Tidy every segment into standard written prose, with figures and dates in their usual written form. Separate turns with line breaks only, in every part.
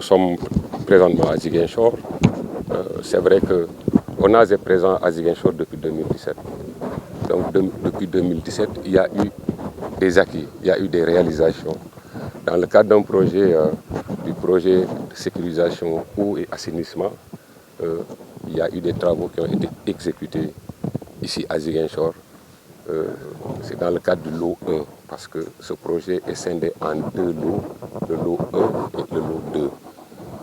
sommes présentement à Ziguinchor. C'est vrai que ONAS est présent à Ziguinchor depuis 2017. Donc depuis 2017, il y a eu des acquis, il y a eu des réalisations. Dans le cadre d'un projet, du projet de sécurisation eau et assainissement, il y a eu des travaux qui ont été exécutés ici à Ziguinchor. C'est dans le cadre de l'eau 1, parce que ce projet est scindé en deux lots, le lot 1 et le lot 2.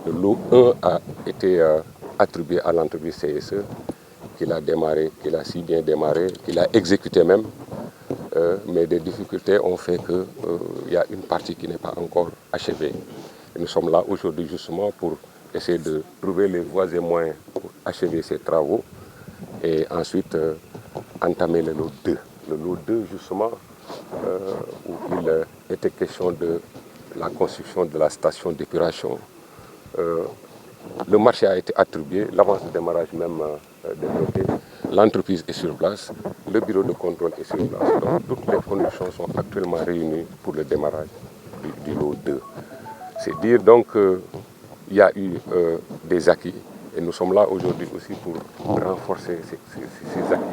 Le lot 1 a été attribué à l'entreprise CSE, qu'il a démarré, qu'il a si bien démarré, qu'il a exécuté même. Mais des difficultés ont fait qu'il y a une partie qui n'est pas encore achevée. Et nous sommes là aujourd'hui justement pour essayer de trouver les voies et moyens pour achever ces travaux et ensuite entamer le lot 2. Le lot 2 justement, où il était question de la construction de la station d'épuration. Le marché a été attribué, l'avance de démarrage même développée, l'entreprise est sur place, le bureau de contrôle est sur place. Donc toutes les conditions sont actuellement réunies pour le démarrage du lot 2. C'est dire donc qu'il y a eu des acquis et nous sommes là aujourd'hui aussi pour renforcer ces acquis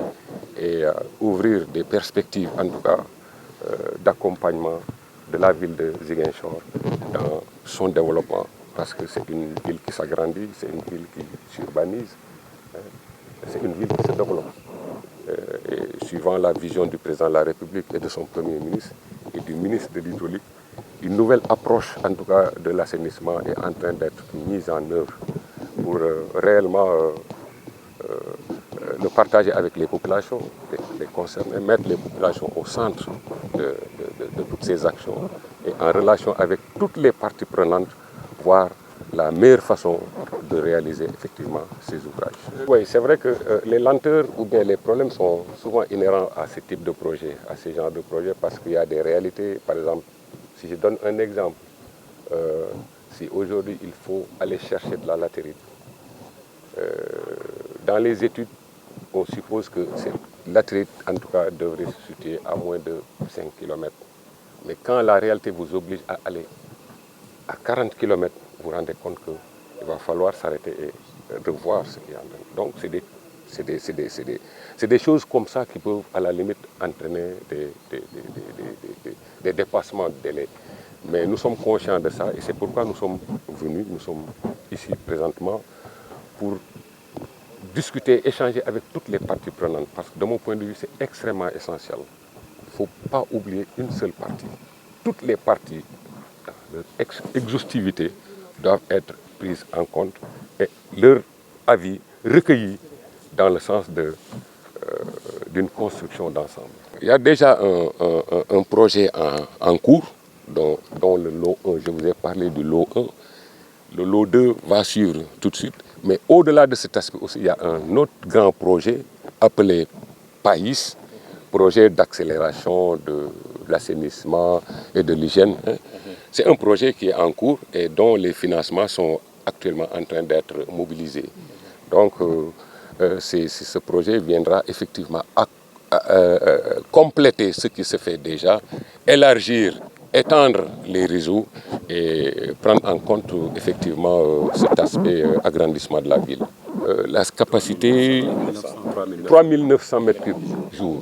et ouvrir des perspectives en tout cas d'accompagnement de la ville de Ziguinchor dans son développement. Parce que c'est une ville qui s'agrandit, c'est une ville qui s'urbanise, c'est une ville qui se développe. Et suivant la vision du président de la République et de son Premier ministre et du ministre de l'Hydraulique, une nouvelle approche en tout cas de l'assainissement est en train d'être mise en œuvre pour réellement le partager avec les populations, les concerner, mettre les populations au centre de toutes ces actions et en relation avec toutes les parties prenantes, voir la meilleure façon de réaliser effectivement ces ouvrages. Oui, c'est vrai que les lenteurs ou bien les problèmes sont souvent inhérents à ce type de projet, à ce genre de projet, parce qu'il y a des réalités. Par exemple, si je donne un exemple, si aujourd'hui il faut aller chercher de la latérite, dans les études, on suppose que cette latérite, en tout cas, devrait se situer à moins de 5 km. Mais quand la réalité vous oblige à aller à 40 km, vous vous rendez compte qu'il va falloir s'arrêter et revoir ce qui est en train. Donc c'est des choses comme ça qui peuvent à la limite entraîner des dépassements de délai. Mais nous sommes conscients de ça et c'est pourquoi nous sommes venus, nous sommes ici présentement pour discuter, échanger avec toutes les parties prenantes. Parce que de mon point de vue, c'est extrêmement essentiel. Il ne faut pas oublier une seule partie. Toutes les parties, leur exhaustivité, doivent être prises en compte et leur avis recueillis dans le sens d'une construction d'ensemble. Il y a déjà un projet en cours, dont le lot 1, je vous ai parlé du lot 1. Le lot 2 va suivre tout de suite. Mais au-delà de cet aspect aussi, il y a un autre grand projet appelé PAIS, projet d'accélération de l'assainissement et de l'hygiène. C'est un projet qui est en cours et dont les financements sont actuellement en train d'être mobilisés. Donc, ce projet viendra effectivement compléter ce qui se fait déjà, élargir, étendre les réseaux et prendre en compte effectivement cet aspect agrandissement de la ville. La capacité, 3900 mètres cubes jour.